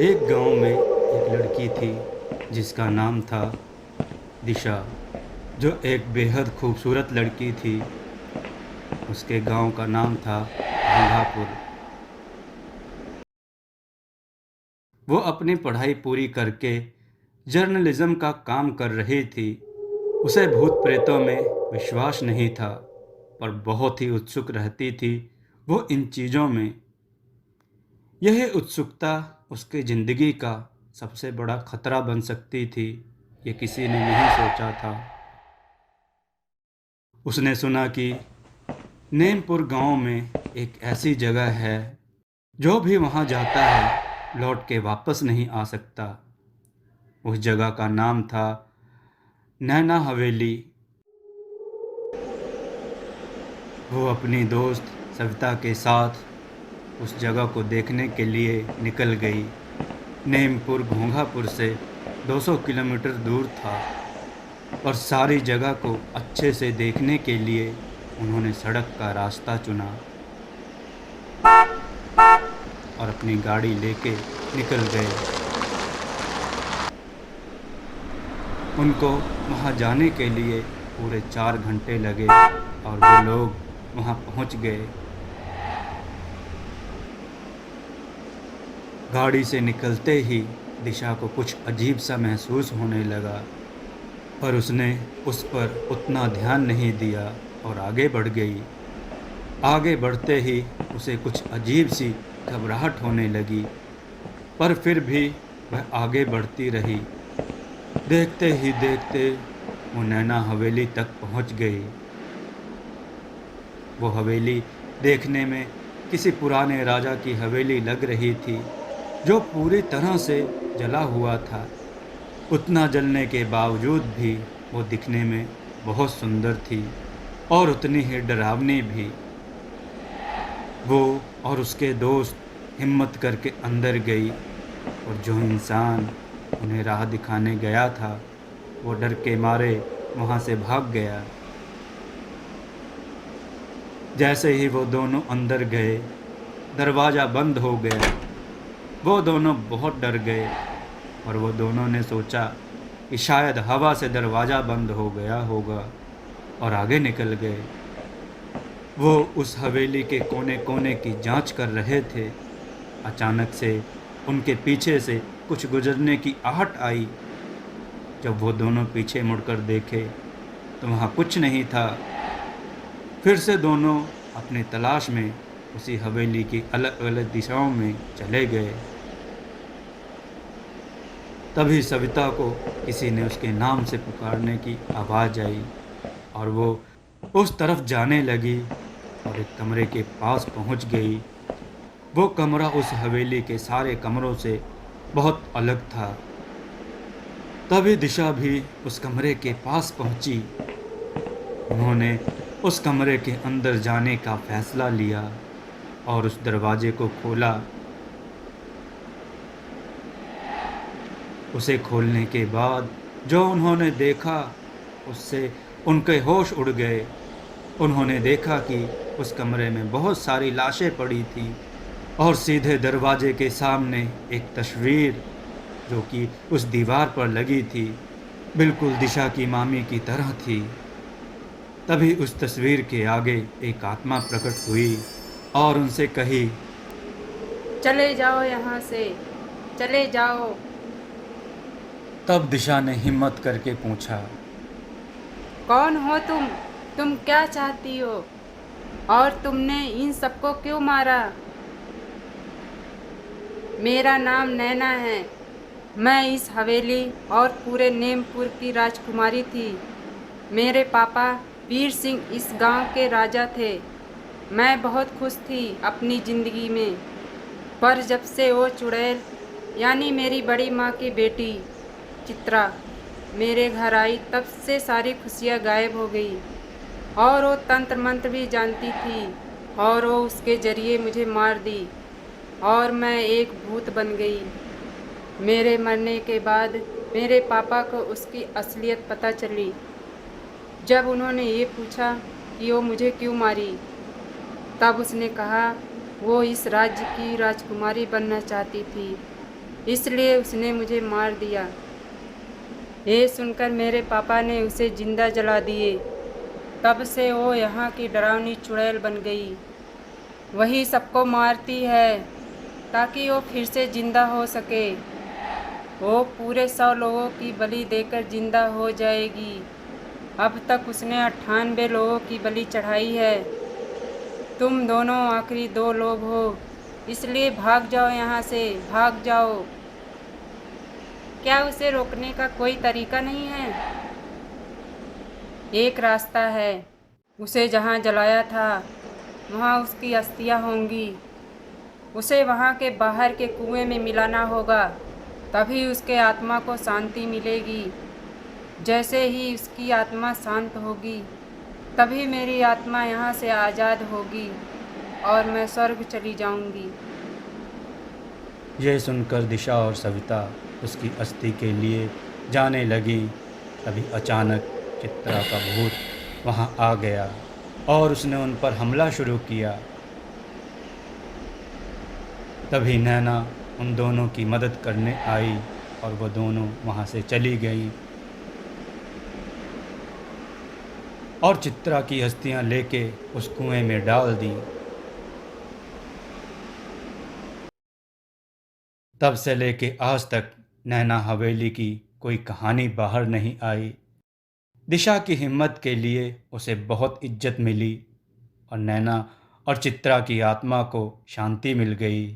एक गांव में एक लड़की थी जिसका नाम था दिशा, जो एक बेहद खूबसूरत लड़की थी। उसके गांव का नाम था भंगापुर। वो अपनी पढ़ाई पूरी करके जर्नलिज्म का काम कर रही थी। उसे भूत प्रेतों में विश्वास नहीं था, पर बहुत ही उत्सुक रहती थी वो इन चीज़ों में। यह उत्सुकता उसकी ज़िंदगी का सबसे बड़ा खतरा बन सकती थी, ये किसी ने नहीं सोचा था। उसने सुना कि नेमपुर गांव में एक ऐसी जगह है, जो भी वहां जाता है लौट के वापस नहीं आ सकता। उस जगह का नाम था नैना हवेली। वो अपनी दोस्त सविता के साथ उस जगह को देखने के लिए निकल गई। नेमपुर घोंघापुर से 200 किलोमीटर दूर था, और सारी जगह को अच्छे से देखने के लिए उन्होंने सड़क का रास्ता चुना और अपनी गाड़ी लेके निकल गए। उनको वहां जाने के लिए पूरे 4 घंटे लगे और वो लोग वहां पहुंच गए। गाड़ी से निकलते ही दिशा को कुछ अजीब सा महसूस होने लगा, पर उसने उस पर उतना ध्यान नहीं दिया और आगे बढ़ गई। आगे बढ़ते ही उसे कुछ अजीब सी घबराहट होने लगी, पर फिर भी वह आगे बढ़ती रही। देखते ही देखते वो नैना हवेली तक पहुंच गई। वो हवेली देखने में किसी पुराने राजा की हवेली लग रही थी, जो पूरी तरह से जला हुआ था। उतना जलने के बावजूद भी वो दिखने में बहुत सुंदर थी और उतनी ही डरावनी भी। वो और उसके दोस्त हिम्मत करके अंदर गई, और जो इंसान उन्हें राह दिखाने गया था वो डर के मारे वहाँ से भाग गया। जैसे ही वो दोनों अंदर गए, दरवाज़ा बंद हो गया। वो दोनों बहुत डर गए, और वो दोनों ने सोचा कि शायद हवा से दरवाज़ा बंद हो गया होगा, और आगे निकल गए। वो उस हवेली के कोने कोने की जांच कर रहे थे। अचानक से उनके पीछे से कुछ गुजरने की आहट आई। जब वो दोनों पीछे मुड़कर देखे तो वहाँ कुछ नहीं था। फिर से दोनों अपनी तलाश में उसी हवेली की अलग अलग दिशाओं में चले गए। तभी सविता को किसी ने उसके नाम से पुकारने की आवाज़ आई, और वो उस तरफ जाने लगी और एक कमरे के पास पहुंच गई। वो कमरा उस हवेली के सारे कमरों से बहुत अलग था। तभी दिशा भी उस कमरे के पास पहुंची। उन्होंने उस कमरे के अंदर जाने का फैसला लिया और उस दरवाजे को खोला। उसे खोलने के बाद जो उन्होंने देखा, उससे उनके होश उड़ गए। उन्होंने देखा कि उस कमरे में बहुत सारी लाशें पड़ी थी, और सीधे दरवाजे के सामने एक तस्वीर जो कि उस दीवार पर लगी थी, बिल्कुल दिशा की मामी की तरह थी। तभी उस तस्वीर के आगे एक आत्मा प्रकट हुई और उनसे कही, चले जाओ यहाँ से, चले जाओ। तब दिशा ने हिम्मत करके पूछा, कौन हो तुम? तुम क्या चाहती हो? और तुमने इन सबको क्यों मारा? मेरा नाम नैना है। मैं इस हवेली और पूरे नेमपुर की राजकुमारी थी। मेरे पापा वीर सिंह इस गांव के राजा थे। मैं बहुत खुश थी अपनी ज़िंदगी में, पर जब से वो चुड़ैल यानी मेरी बड़ी माँ की बेटी चित्रा मेरे घर आई, तब से सारी खुशियाँ गायब हो गई। और वो तंत्र मंत्र भी जानती थी, और वो उसके ज़रिए मुझे मार दी, और मैं एक भूत बन गई। मेरे मरने के बाद मेरे पापा को उसकी असलियत पता चली। जब उन्होंने ये पूछा कि वो मुझे क्यों मारी, तब उसने कहा वो इस राज्य की राजकुमारी बनना चाहती थी। इसलिए उसने मुझे मार दिया। ये सुनकर मेरे पापा ने उसे जिंदा जला दिए। तब से वो यहाँ की डरावनी चुड़ैल बन गई। वही सबको मारती है ताकि वो फिर से जिंदा हो सके। वो पूरे 100 लोगों की बलि देकर जिंदा हो जाएगी। अब तक उसने 98 लोगों की बलि चढ़ाई है। तुम दोनों आखिरी 2 लोग हो, इसलिए भाग जाओ यहाँ से, भाग जाओ। क्या उसे रोकने का कोई तरीका नहीं है? एक रास्ता है। उसे जहाँ जलाया था वहाँ उसकी अस्थियाँ होंगी। उसे वहाँ के बाहर के कुएं में मिलाना होगा, तभी उसके आत्मा को शांति मिलेगी। जैसे ही उसकी आत्मा शांत होगी तभी मेरी आत्मा यहाँ से आज़ाद होगी और मैं स्वर्ग चली जाऊंगी। यह सुनकर दिशा और सविता उसकी अस्थि के लिए जाने लगी। तभी अचानक चित्रा का भूत वहाँ आ गया और उसने उन पर हमला शुरू किया। तभी नैना उन दोनों की मदद करने आई और वो दोनों वहाँ से चली गईं और चित्रा की अस्थियाँ लेके उस कुएं में डाल दी। तब से लेके आज तक नैना हवेली की कोई कहानी बाहर नहीं आई। दिशा की हिम्मत के लिए उसे बहुत इज्जत मिली और नैना और चित्रा की आत्मा को शांति मिल गई।